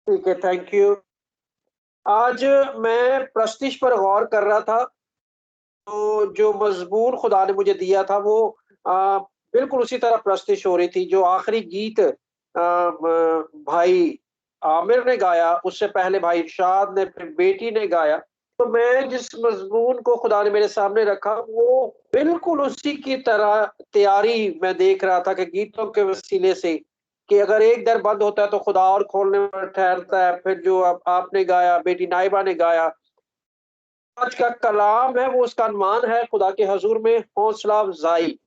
ठीक है, thank you. आज मैं प्रस्तिश पर गौर कर रहा था, तो जो मज़मून खुदा ने मुझे दिया था वो बिल्कुल उसी तरह प्रस्तिश हो रही थी। जो आखिरी गीत भाई आमिर ने गाया, उससे पहले भाई इरशाद ने, फिर बेटी ने गाया। तो मैं जिस मज़मून को खुदा ने मेरे सामने रखा, वो बिल्कुल उसी की तरह तैयारी मैं देख रहा था कि गीतों के वसीले से, कि अगर एक दर बंद होता है तो खुदा और खोलने पर ठहरता है। फिर जो अब आपने गाया, बेटी नाइबा ने गाया, आज का कलाम है वो उसका अनुमान है खुदा के हज़ूर में हौसला अफ़ज़ाई।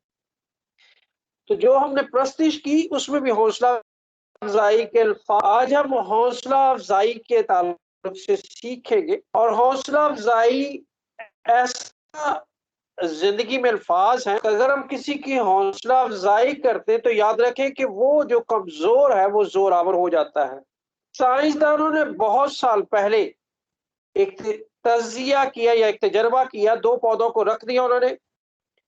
तो जो हमने प्रस्तिश की उसमें भी हौसला अफ़ज़ाई के आज हम हौसला अफ़ज़ाई के ताल्लुक से सीखेंगे। और हौसला अफ़ज़ाई ऐसा ज़िंदगी में अल्फ़ाज़ हैं, अगर हम किसी की हौसला अफ़ज़ाई करते हैं तो याद रखें कि वो जो कमज़ोर है वो ज़ोरावर हो जाता है। साइंसदानों ने बहुत साल पहले एक तज़िया किया या एक तजर्बा किया, 2 पौधों को रख दिया उन्होंने।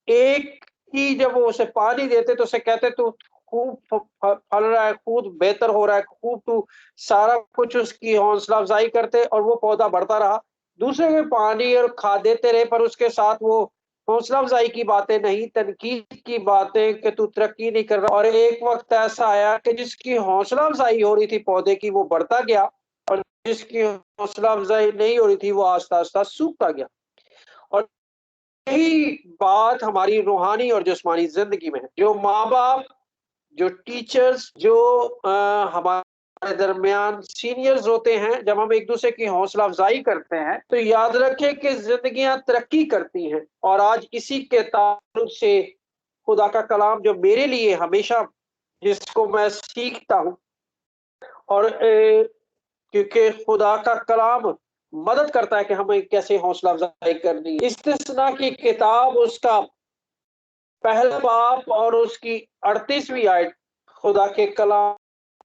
एक ही जब वो उसे पानी देते तो उसे कहते तू खूब फल रहा है, खूब बेहतर हो रहा है, खूब तू सारा कुछ उसकी हौसला अफ़ज़ाई करते और वो पौधा बढ़ता रहा। दूसरे में पानी और खाद देते रहे, पर उसके साथ वो हौसला अफ़ज़ाई की बातें नहीं, तनकीद की बातें कि तू तरक्की नहीं कर रहा। और एक वक़्त ऐसा आया कि जिसकी हौसला अफ़ज़ाई हो रही थी पौधे की, वो बढ़ता गया, और जिसकी हौसला अफ़ज़ाई नहीं हो रही थी, वो आहिस्ता-आहिस्ता सूखता गया। और यही बात हमारी रूहानी और जिस्मानी ज़िंदगी में है। जो माँ-बाप, जो टीचर्स, जो हमारे दरमियान सीनियर्स होते हैं, जब हम एक-दूसरे की हौसला अफ़ज़ाई करते हैं, तो याद रखें कि ज़िंदगियाँ तरक्की करती हैं। और आज इसी के ताल्लुक से खुदा का कलाम जो मेरे लिए हमेशा, जिसको मैं सीखता हूँ, और क्योंकि खुदा का कलाम मदद करता है कि हमें कैसे हौसला अफ़ज़ाई करनी है। इस्तिस्ना की किताब उसका पहला बाब और उसकी 38वीं आयत खुदा के कलाम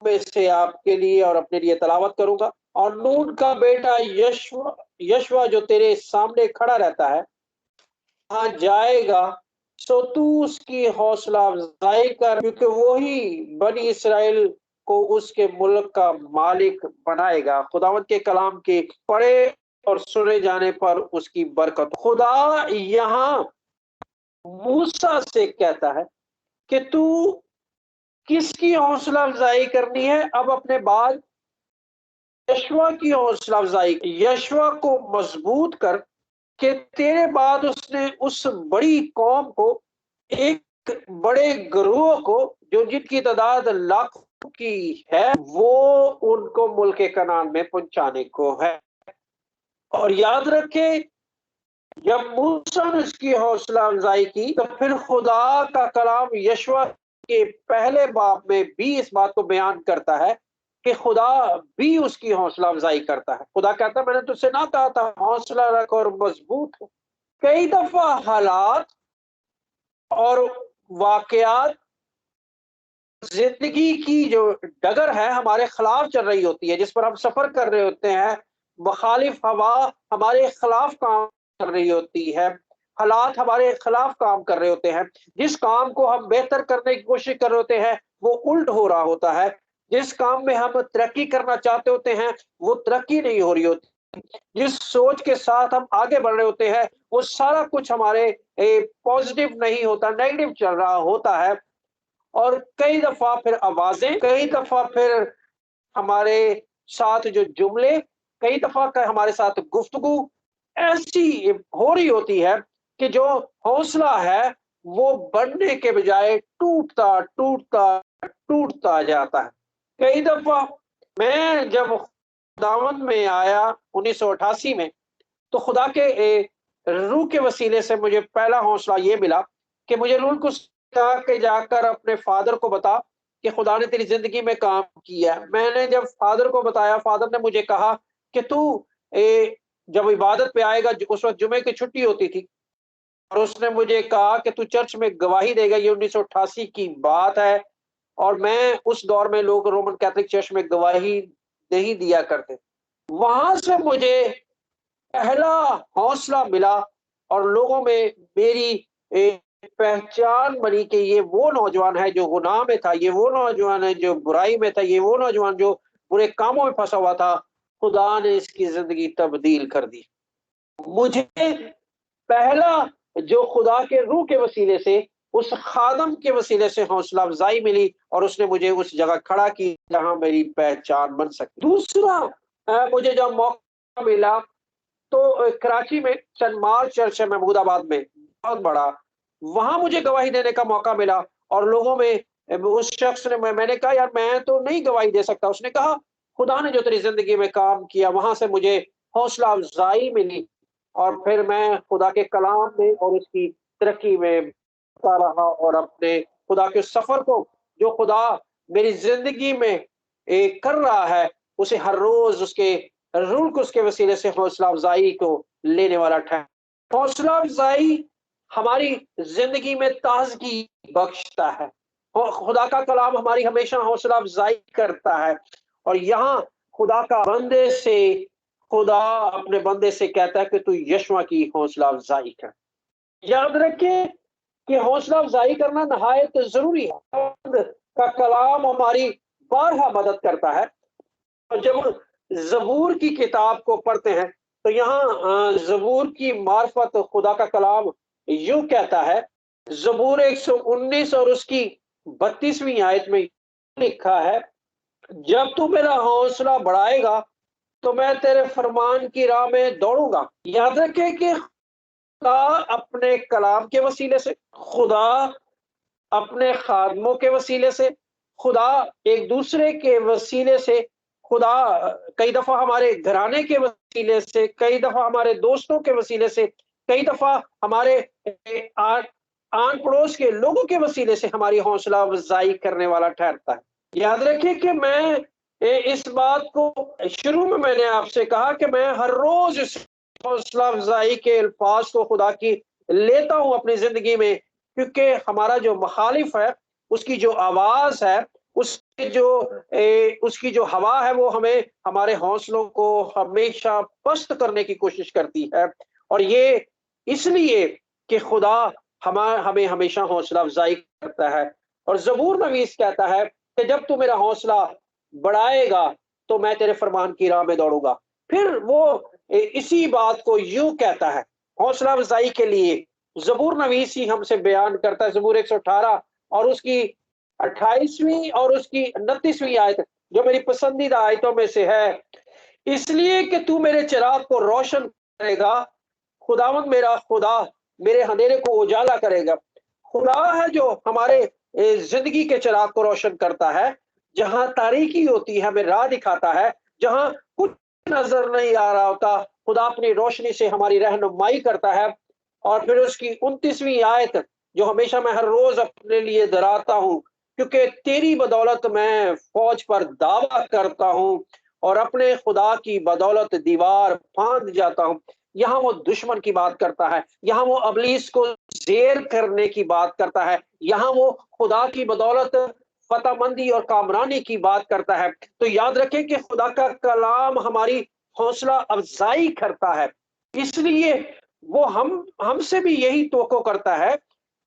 में से आपके लिए और अपने लिए तलावत करूँगा। और नून का बेटा यशवा यशवा जो तेरे सामने खड़ा रहता है, वहाँ जाएगा, सो तू उसकी हौसला अफ़ज़ाई कर, क्योंकि वो ही बनी इस्राएल को उसके मुल्क का मालिक बनाएगा। खुदावंद के कलाम के पढ़े और सुने जाने पर उसकी बरकत। खुदा यहाँ मूसा से कहता है कि तू किसकी हौसला अफ़ज़ाई करनी है? अब अपने बाद यशवा की हौसला अफ़ज़ाई, यशवा को मज़बूत कर कि तेरे बाद उसने उस बड़ी कौम को, एक बड़े गिरोह को, जो जिनकी तादाद लाखों की है, वो उनको मुल्क कनान में पहुँचाने को है। और याद रखें, जब मूसा ने उसकी हौसला अफ़ज़ाई की, तो फिर खुदा का कलाम यशवा के पहले बाब में भी इस बात को बयान करता है कि खुदा भी उसकी हौसला अफ़ज़ाई करता है। खुदा कहता है, मैंने तुझसे ना कहा था हौसला रख और मज़बूत हो। कई दफ़ा हालात और वाक़यात, ज़िंदगी की जो डगर है हमारे खिलाफ चल रही होती है, जिस पर हम सफ़र कर रहे होते हैं, मुखालिफ हवा हमारे खिलाफ काम कर रही होती है, हालात हमारे खिलाफ काम कर रहे होते हैं। जिस काम को हम बेहतर करने की कोशिश कर रहे होते हैं, वो उल्ट हो रहा होता है। जिस काम में हम तरक्की करना चाहते होते हैं, वो तरक्की नहीं हो रही होती। जिस सोच के साथ हम आगे बढ़ रहे होते हैं, वो सारा कुछ हमारे पॉज़िटिव नहीं होता, नेगेटिव चल रहा होता है। और कई दफ़ा फिर आवाज़ें, कई दफ़ा फिर हमारे साथ जो जुमले, कई दफ़ा क हमारे साथ गुफ्तगू ऐसी हो रही होती है कि जो हौसला है, वो बढ़ने के बजाय टूटता, टूटता, टूटता जाता है। कई दफ़ा मैं जब खुदावंद में आया 1988 में, तो खुदा के रूह के वसीले से मुझे पहला हौसला ये मिला कि मुझे रूह को कहा कि जाकर अपने फादर को बता कि खुदा ने तेरी ज़िंदगी में काम किया है। मैंने जब फादर को बताया, फादर ने मुझे कहा कि तू जब इबादत पे आएगा, उस वक़्त जुमे की छुट्टी होती थी, और उसने मुझे कहा कि तू चर्च में गवाही देगा। ये 1988 की बात है, और मैं उस दौर में लोग रोमन कैथोलिक चर्च में गवाही नहीं दिया करते। वहाँ से मुझे पहला हौसला मिला, और लोगों में मेरी पहचान बनी कि ये वो नौजवान है जो गुनाह में था, ये वो नौजवान है जो बुराई में था, ये वो नौजवान जो बुरे कामों में फंसा हुआ था, खुदा ने इसकी जिंदगी तब्दील कर दी। मुझे पहला जो खुदा के रूह के वसीले से, उस खादम के वसीले से हौसला अफजाई मिली और उसने मुझे उस जगह खड़ा की जहां मेरी पहचान बन सके। दूसरा मुझे जब मौका मिला तो कराची में सेंट मार्क चर्च है महमूदाबाद में, बहुत बड़ा, वहां मुझे गवाही देने का मौका मिला और लोगों में उस शख्स ने मैंने कहा यार मैं तो नहीं गवाही दे सकता। उसने कहा खुदा ने जो तेरी जिंदगी में काम किया, वहां से मुझे हौसला अफजाई मिली और फिर मैं खुदा के कलाम में और उसकी तरक्की में बढ़ता रहा और अपने खुदा के सफर को जो खुदा मेरी जिंदगी में कर रहा है, उसे हर रोज उसके रूह को उसके वसीले से हौसला अफजाई को लेने वाला ठहरा। हौसला अफजाई हमारी जिंदगी में ताजगी बख्शता है और खुदा का कलाम हमारी हमेशा हौसला अफजाई करता है। और यहाँ खुदा का बंदे से खुदा अपने बंदे से कहता है कि तू यशवा की हौसला अफजाई कर। याद रखें कि हौसला अफजाई करना नहायत जरूरी है। का कलाम हमारी बारहा मदद करता है। और जब ज़बूर की किताब को पढ़ते हैं तो यहाँ ज़बूर की मार्फत खुदा का कलाम यूं कहता है, ज़बूर 119 और उसकी 32वीं आयत में लिखा है, जब तू मेरा हौसला बढ़ाएगा तो मैं तेरे फरमान की राह में दौड़ूंगा। याद रखें कि खुदा अपने कलाम के वसीले से, खुदा अपने खादमों के वसीले से, खुदा एक दूसरे के वसीले से, खुदा कई दफा हमारे घराने के वसीले से, कई दफा हमारे दोस्तों के वसीले से, कई दफा हमारे आन पड़ोस के लोगों के वसीले से हमारी हौसला अफजाई करने वाला ठहरता है। याद रखिए कि मैं इस बात को शुरू में मैंने आपसे कहा कि मैं हर रोज इस हौसला अफजाई के अल्फाज को खुदा की लेता हूं अपनी जिंदगी में, क्योंकि हमारा जो मुखालिफ है उसकी जो आवाज है, उसकी जो हवा है, वो हमें हमारे हौसलों को हमेशा पस्त करने की कोशिश करती है। और ये इसलिए कि खुदा हमें हमेशा हौसला अफजाई करता है। और जबूर नवीस कहता है कि जब तू मेरा हौसला बढ़ाएगा तो मैं तेरे फरमान की राह में दौड़ूंगा। फिर वो इसी बात को यूं कहता है हौसला अफजाई के लिए। जबूर नवीस ही हमसे बयान करता है, जबूर 118 और उसकी 28वीं और उसकी 29वीं आयत, जो मेरी पसंदीदा आयतों में से है, इसलिए कि तू मेरे चिराग को रोशन करेगा, खुदावंद मेरा खुदा मेरे अंधेरे को उजाला करेगा। खुदा है जो हमारे जिंदगी के चिराग को रोशन करता है। जहां तारीकी होती है हमें राह दिखाता है, जहां कुछ नजर नहीं आ रहा होता खुदा अपनी रोशनी से हमारी रहनुमाई करता है। और फिर उसकी 29वीं आयत, जो हमेशा मैं हर रोज अपने लिए दोहराता हूं, क्योंकि तेरी बदौलत मैं फौज पर दावा करता हूं और अपने खुदा की बदौलत दीवार फांद जाता हूं। यहाँ वो दुश्मन की बात करता है, यहाँ वो अबलीस को जेर करने की बात करता है, यहाँ वो खुदा की बदौलत फतहमंदी और कामरानी की बात करता है। तो याद रखें कि खुदा का कलाम हमारी हौसला अफजाई करता है। इसलिए वो हमसे भी यही तवक्को करता है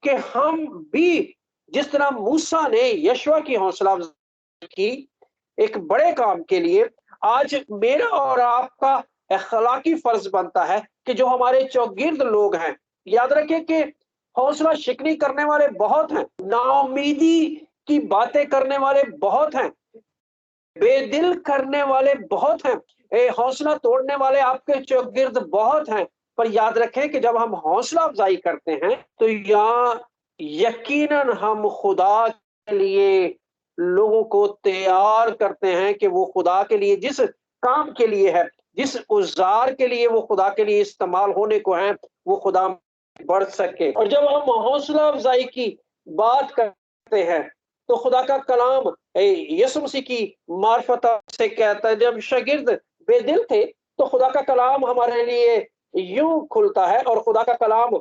कि हम भी जिस तरह मूसा ने यशवा की हौसला अफजाई की एक बड़े काम के लिए, आज मेरा और आपका अखलाकी फर्ज बनता है कि जो हमारे चौगिर्द लोग हैं, याद रखें कि हौसला शिकनी करने वाले बहुत हैं, नाउमीदी की बातें करने वाले बहुत हैं, बेदिल करने वाले बहुत हैं, हौसला तोड़ने वाले आपके चौगिर्द बहुत हैं। पर याद रखें कि जब हम हौसला अफजाई करते हैं तो यहाँ यकीनन हम खुदा के लिए लोगों को तैयार करते हैं कि वो खुदा के लिए जिस काम के लिए है, जिस औजार के लिए वो खुदा के लिए इस्तेमाल होने को है, वो खुदा बढ़ सके। और जब हम हौसला अफजाई की बात करते हैं तो खुदा का कलाम यीशु मसीह की मार्फत से कहता है, जब शागिर्द बेदिल थे तो खुदा का कलाम हमारे लिए यूं खुलता है और खुदा का कलाम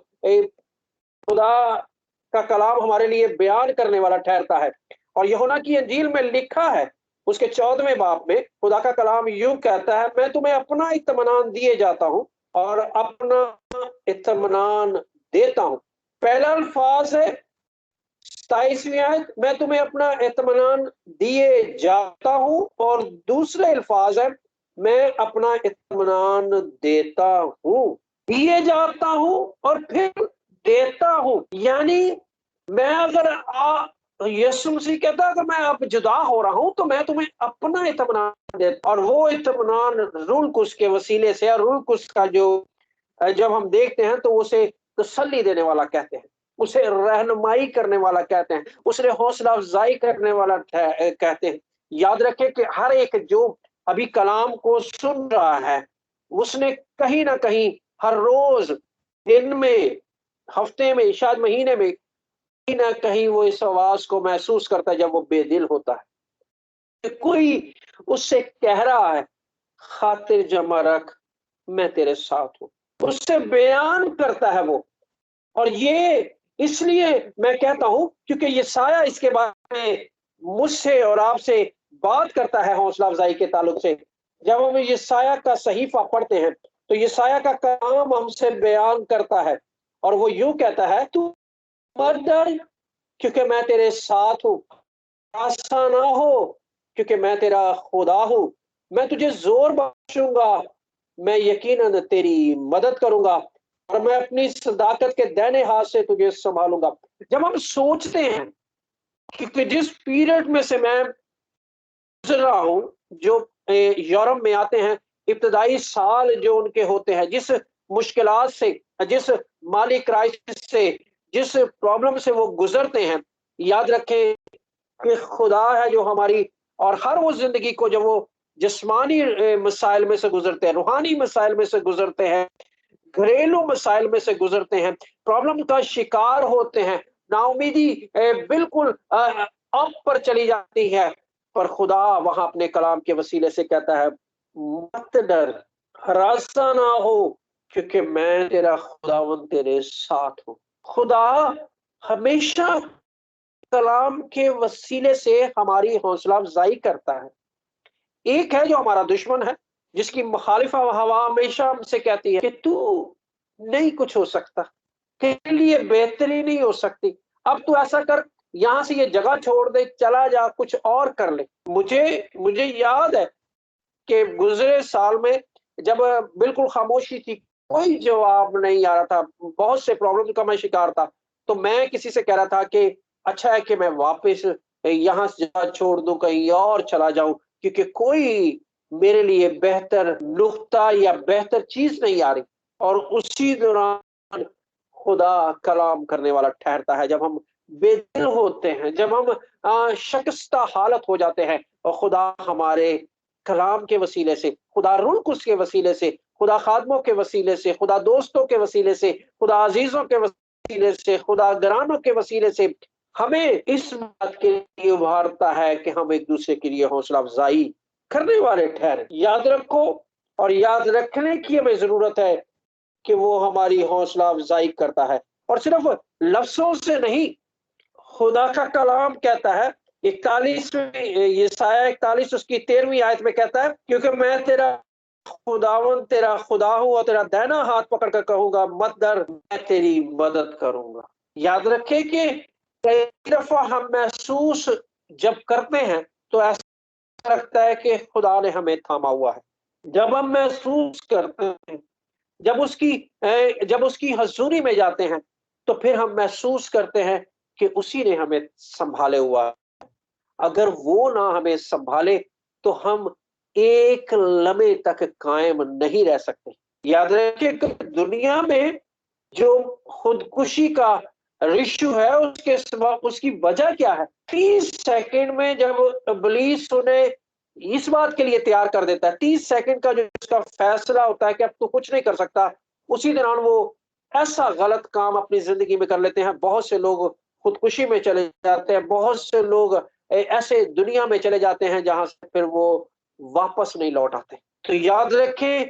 हमारे लिए बयान करने वाला ठहरता है। और यूहन्ना की इंजील में लिखा है उसके 14वें बाब में, खुदा का कलाम यूं कहता है, मैं तुम्हें अपना इत्मीनान दिए जाता हूं और अपना इत्मीनान देता हूं। पहला अल्फाज है 27वीं आयत, मैं तुम्हें अपना इत्मीनान दिए जाता हूँ, और दूसरे अल्फाज है, मैं अपना इत्मीनान देता हूँ। दिए जाता हूँ और फिर देता हूँ, यानी मैं अगर यीशु मसीह कहता है, अगर मैं अब जुदा हो रहा हूं तो मैं तुम्हें अपना इत्मीनान देता, और वो इत्मीनान रूह कुद्स के वसीले से, और रूह कुद्स का जो जब हम देखते हैं तो उसे तसल्ली देने वाला कहते हैं, उसे रहनुमाई करने वाला कहते हैं, उसे हौसला अफजाई करने वाला कहते हैं। याद रखें कि हर एक जो अभी कलाम को सुन रहा है, उसने कहीं ना कहीं हर रोज, दिन में, हफ्ते में, शायद महीने में, कहीं ना कहीं वो इस आवाज को महसूस करता है जब वो बेदिल होता है कि कोई उससे कह रहा है, खातिर जमा रख, मैं तेरे साथ हूं। उससे बयान करता है वो। और ये इसलिए मैं कहता हूं क्योंकि यशायाह इसके बारे में मुझसे और आपसे बात करता है हौसला अफजाई के ताल्लुक से। जब हम यशायाह का सहीफा पढ़ते हैं तो यशायाह का काम हमसे बयान करता है, और वो यूं कहता है, तू मत डर क्योंकि मैं तेरे साथ हूं, आशा ना हो क्योंकि मैं तेरा खुदा हूं, मैं तुझे जोर बख्शूंगा, मैं यकीनन तेरी मदद करूंगा, और मैं अपनी सदाकत के दाहिने हाथ से तुझे संभालूंगा। जब हम सोचते हैं कि जिस पीरियड में से मैं गुजर रहा हूं, जो यूरोप में आते हैं, इब्तदाई साल जो उनके होते हैं, जिस मुश्किलात से, जिस माली क्राइसिस से, जिस प्रॉब्लम से वो गुजरते हैं, याद रखें कि खुदा है जो हमारी, और हर वो जिंदगी को जब वो जिस्मानी मसाइल में से गुजरते हैं, रूहानी मसाइल में से गुजरते हैं, घरेलू मसाइल में से गुजरते हैं, प्रॉब्लम का शिकार होते हैं, नाउमीदी बिल्कुल अप पर चली जाती है, पर खुदा वहां अपने कलाम के वसीले से कहता है, मत डर, हरासा ना हो क्योंकि मैं तेरा खुदावन तेरे साथ हूं। खुदा हमेशा कलाम के वसीले से हमारी हौसला अफजाई करता है। एक है जो हमारा दुश्मन है, जिसकी मुखालिफा हवा हमेशा हमसे कहती है कि तू नहीं कुछ हो सकता, तेरे लिए बेहतरी नहीं हो सकती, अब तू ऐसा कर, यहां से ये जगह छोड़ दे, चला जा, कुछ और कर ले। मुझे मुझे याद है कि गुजरे साल में जब बिल्कुल खामोशी थी, कोई जवाब नहीं आ रहा था, बहुत से प्रॉब्लम का मैं शिकार था, तो मैं किसी से कह रहा था कि अच्छा है कि मैं वापस यहाँ से जगह छोड़ दूं, कहीं और चला जाऊं, क्योंकि कोई मेरे लिए बेहतर नुक्ता या बेहतर चीज नहीं आ रही। और उसी दौरान खुदा कलाम करने वाला ठहरता है, जब हम बेदिल होते हैं, जब हम शकस्ता हालत हो जाते हैं, और खुदा हमारे कलाम के वसीले से, खुदा रूह कुद्स के वसीले से, खुदा खादमों के वसीले से, खुदा दोस्तों के वसीले से, खुदा अजीजों के वसीले से, खुदा घरानों के वसीले से हमें इस बात के लिए उभारता है कि हम एक दूसरे के लिए हौसला अफजाई करने वाले ठहरे। याद रखो, और याद रखने की हमें जरूरत है कि वो हमारी हौसला अफजाई करता है, और सिर्फ लफ्जों से नहीं। खुदा का कलाम कहता है 41 यशायाह 41 उसकी 13वीं आयत में कहता है, क्योंकि मैं तेरा खुदावन तेरा खुदा हूं, और तेरा दाहिना हाथ पकड़ कर कहूंगा, मत डर, मैं तेरी मदद करूंगा। याद रखें कि कई दफा हम महसूस जब करते हैं तो ऐसा लगता है कि खुदा ने हमें थामा हुआ है। जब हम महसूस करते हैं, जब उसकी हजूरी में जाते हैं, तो फिर हम महसूस करते हैं कि उसी ने हमें संभाले हुआ है। अगर वो ना हमें संभाले तो हम एक लम्हे तक कायम नहीं रह सकते। याद रखिए कि दुनिया में जो खुदकुशी का इश्यू है, उसकी वजह क्या है? 30 सेकंड में जब इब्लीस उन्हें इस बात के लिए तैयार कर देता है, 30 सेकंड का जो उसका फैसला होता है कि अब तू कुछ नहीं कर सकता, उसी दौरान वो ऐसा गलत काम अपनी जिंदगी में कर लेते हैं। बहुत से लोग खुदकुशी में चले जाते हैं, बहुत से लोग ऐसे दुनिया में चले जाते हैं जहां से फिर वो वापस नहीं लौट आते। तो याद रखें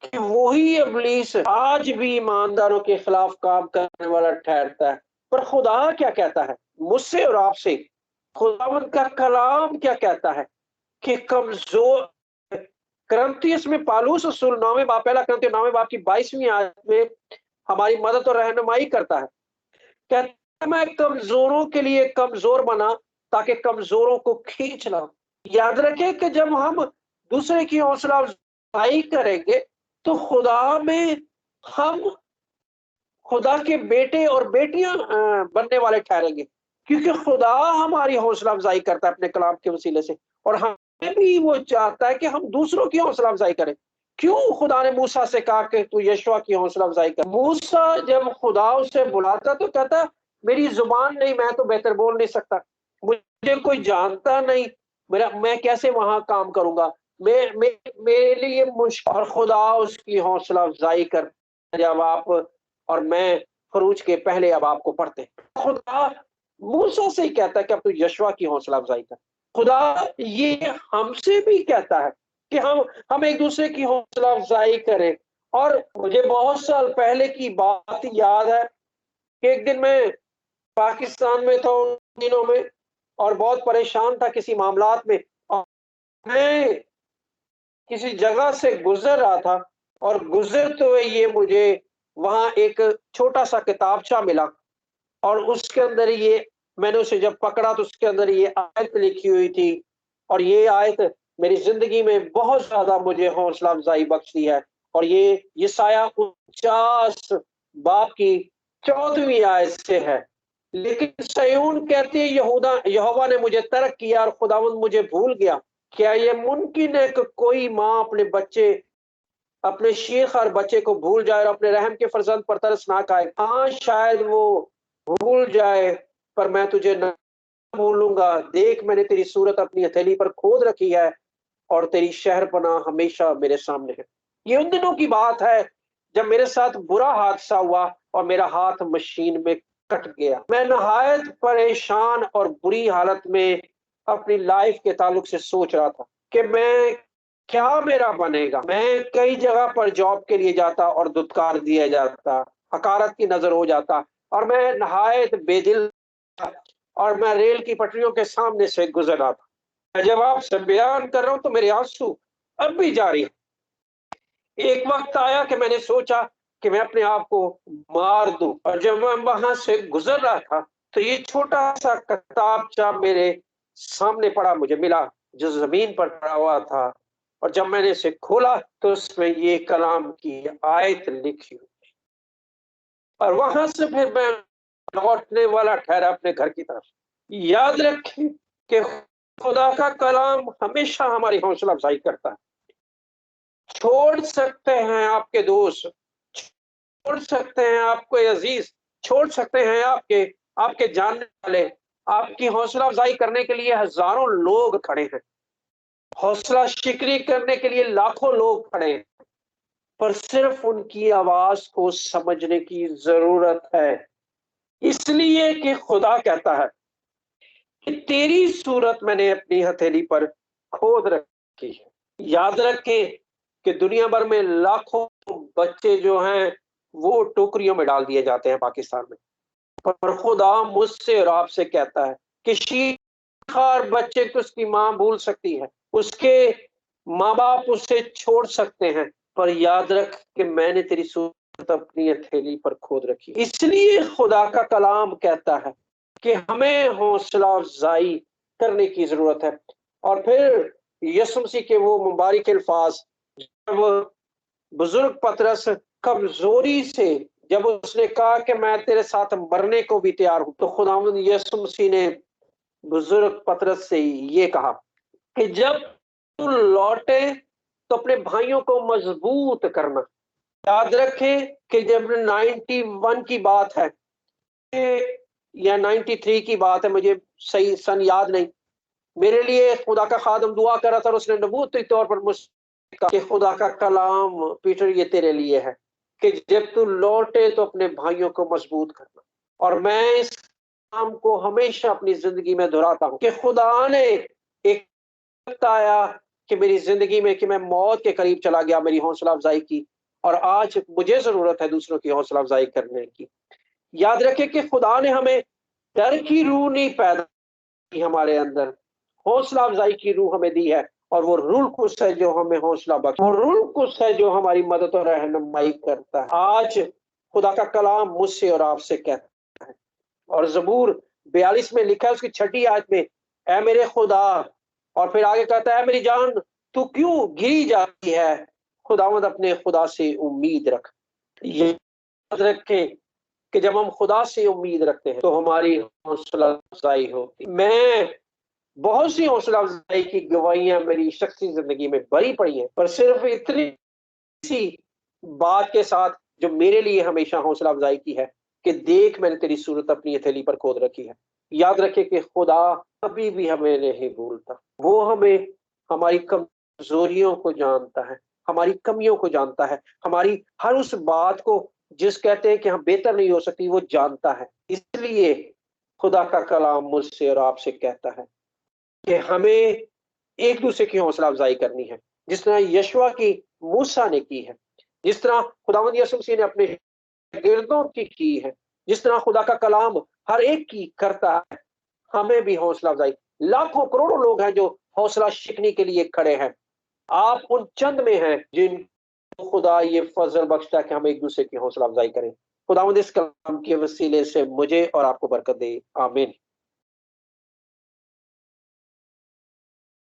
कि वही इब्लीस आज भी ईमानदारों के खिलाफ काम करने वाला ठहरता है। पर खुदा क्या कहता है मुझसे और आपसे? खुदावंद का कलाम क्या कहता है कि कमजोर, करंथियस में पालूस रसूल 9वें बाब, पहला करंथियस 9वें बाब की 22वीं आयत में हमारी मदद और रहनुमाई करता है। कहता मैं कमजोरों के लिए कमजोर बना ताकि कमजोरों को खींच लाऊं। याद रखें कि जब हम दूसरे की हौसला अफजाई करेंगे तो खुदा में हम खुदा के बेटे और बेटियां बनने वाले ठहरेंगे, क्योंकि खुदा हमारी हौसला अफजाई करता है अपने कलाम के वसीले से, और हमें भी वो चाहता है कि हम दूसरों की हौसला अफजाई करें। क्यों खुदा ने मूसा से कहा कि तू यशवा की हौसला अफजाई कर? मूसा जब खुदा उसे बुलाता तो कहता मेरी जुबान नहीं, मैं तो बेहतर बोल नहीं सकता, मुझे कोई जानता नहीं, मैं कैसे वहां काम करूंगा, मेरे लिए मुश्किल। और खुदा उसकी हौसला अफजाई कर, जब आप और मैं फरूज के पहले अब आपको पढ़ते हैं, खुदा मूसा से ही कहता है कि अब तू यशवा की हौसला अफजाई कर। खुदा ये हमसे भी कहता है कि हम एक दूसरे की हौसला अफजाई करें। और मुझे बहुत साल पहले की बात याद है कि एक दिन मैं पाकिस्तान में था उन दिनों में, और बहुत परेशान था किसी मामलात में, और मैं किसी जगह से गुजर रहा था, और गुजरते हुए ये मुझे वहां एक छोटा सा किताबचा मिला, और उसके अंदर ये, मैंने उसे जब पकड़ा तो उसके अंदर ये आयत लिखी हुई थी, और ये आयत मेरी जिंदगी में बहुत ज्यादा मुझे हौसला अफजाई बख्शी है। और ये यशायाह 49 बाब की 14वीं आयत से है। लेकिन सयून कहती है यहूदा यहोवा ने मुझे तर्क किया और खुदावंद मुझे भूल गया। क्या ये मुमकिन है कि कोई माँ अपने बच्चे, अपने शीख और बच्चे को भूल जाए और अपने रहम के फर्जंद पर तरस ना खाए? हाँ, शायद वो भूल जाए, पर मैं तुझे न भूलूंगा। देख, मैंने तेरी सूरत अपनी हथेली पर खोद रखी है, और तेरी शहरपनाह हमेशा मेरे सामने है। ये उन दिनों की बात है जब मेरे साथ बुरा हादसा हुआ और मेरा हाथ मशीन में कट गया। मैं नहायत परेशान और बुरी हालत में अपनी लाइफ के ताल्लुक से सोच रहा था कि मैं क्या मेरा बनेगा। मैं कई जगह पर जॉब के लिए जाता और दुत्कार दिया जाता, हकारत की नजर हो जाता, और मैं नहायत बेदिल था, और मैं रेल की पटरियों के सामने से गुजर रहा था। मैं जब आपसे बयान कर रहा हूं तो मेरे आंसू अब भी जारी है। एक वक्त आया कि मैंने सोचा कि मैं अपने आप को मार दूं, और जब मैं वहां से गुजर रहा था तो ये छोटा सा किताबचा मेरे सामने पड़ा, मुझे मिला, जो जमीन पर पड़ा हुआ था। और जब मैंने इसे खोला तो उसमें ये कलाम की आयत लिखी हुई, और वहां से फिर मैं लौटने वाला ठहरा अपने घर की तरफ। याद रखें कि खुदा का कलाम हमेशा हमारी हौसला अफजाई करता है। छोड़ सकते हैं आपके दोस्त, छोड़ सकते हैं आपको अजीज, छोड़ सकते हैं आपके आपके जानने वाले, आपकी हौसला अफजाई करने के लिए हजारों लोग खड़े हैं, हौसला शिकरी करने के लिए लाखों लोग खड़े हैं, पर सिर्फ उनकी आवाज को समझने की जरूरत है। इसलिए कि खुदा कहता है कि तेरी सूरत मैंने अपनी हथेली पर खोद रखी है। याद रखें कि दुनिया भर में लाखों बच्चे जो हैं वो टोकरियों में डाल दिए जाते हैं पाकिस्तान में, पर खुदा मुझसे और आपसे कहता है कि शीख और बच्चे को उसकी माँ भूल सकती है, उसके माँ बाप उसे छोड़ सकते हैं, पर याद रख कि मैंने तेरी सूरत अपनी हथेली पर खोद रखी। इसलिए खुदा का कलाम कहता है कि हमें हौसला अफजाई करने की जरूरत है। और फिर यीशु मसीह के वो मुबारक अल्फाज, जब बुजुर्ग पतरस कमजोरी से जब उसने कहा कि मैं तेरे साथ मरने को भी तैयार हूं, तो खुदावंद यीशु मसीह ने बुजुर्ग पतरस से ये कहा कि जब तू लौटे तो अपने भाइयों को मजबूत करना। याद रखें कि जब 91 की बात है या 93 की बात है, मुझे सही सन याद नहीं, मेरे लिए खुदा का खादम दुआ कर रहा था और उसने नबूवती तौर पर मुझसे कहा कि खुदा का कलाम पीटर ये तेरे लिए है कि जब तू लौटे तो अपने भाइयों को मजबूत करना। और मैं इस काम को हमेशा अपनी जिंदगी में दोहराता हूँ कि खुदा ने एक वक्त आया कि मेरी जिंदगी में कि मैं मौत के करीब चला गया मेरी हौसला अफजाई की, और आज मुझे जरूरत है दूसरों की हौसला अफजाई करने की। याद रखें कि खुदा ने हमें डर की रूह नहीं पैदा की हमारे अंदर, हौसला अफजाई की रूह हमें दी है, और वो रूल कुछ है जो हमें हौसला बख्श, वो रूल कुछ है जो हमारी मदद और रहनुमाई करता है। आज खुदा का कलाम मुझसे और आपसे कहता है और ज़बूर 42 में लिखा है उसकी 6ठी आयत में, ऐ मेरे खुदा, और फिर आगे कहता है, ऐ मेरी जान तू क्यों घिरी जाती है? खुदावंद अपने खुदा से उम्मीद रख। याद रखे कि जब हम खुदा से उम्मीद रखते हैं तो हमारी हौसला अफजाई होती है। मैं बहुत सी हौसला अफजाई की गवाहियां मेरी शख्सी जिंदगी में भरी पड़ी हैं, पर सिर्फ इतनी सी बात के साथ जो मेरे लिए हमेशा हौसला अफजाई की है कि देख मैंने तेरी सूरत अपनी हथेली पर खोद रखी है। याद रखे कि खुदा कभी भी हमें नहीं भूलता। वो हमें हमारी कमजोरियों को जानता है, हमारी कमियों को जानता है, हमारी हर उस बात को जिस कहते हैं कि हम बेहतर नहीं हो सकती वो जानता है। इसलिए खुदा का कलाम मुझसे और आपसे कहता है कि हमें एक दूसरे की हौसला अफजाई करनी है, जिस तरह यशवा की मूसा ने की है, जिस तरह खुदावंद यीशु मसीह ने अपने गिरदों की है, जिस तरह खुदा का कलाम हर एक की करता है। हमें भी हौसला अफजाई, लाखों करोड़ों लोग हैं जो हौसला शिकने के लिए खड़े हैं। आप उन चंद में हैं जिन खुदा ये फजल बख्शता है कि हम एक दूसरे की हौसला अफजाई करें। खुदावंद इस कलाम के वसीले से मुझे और आपको बरकत दे। आमीन।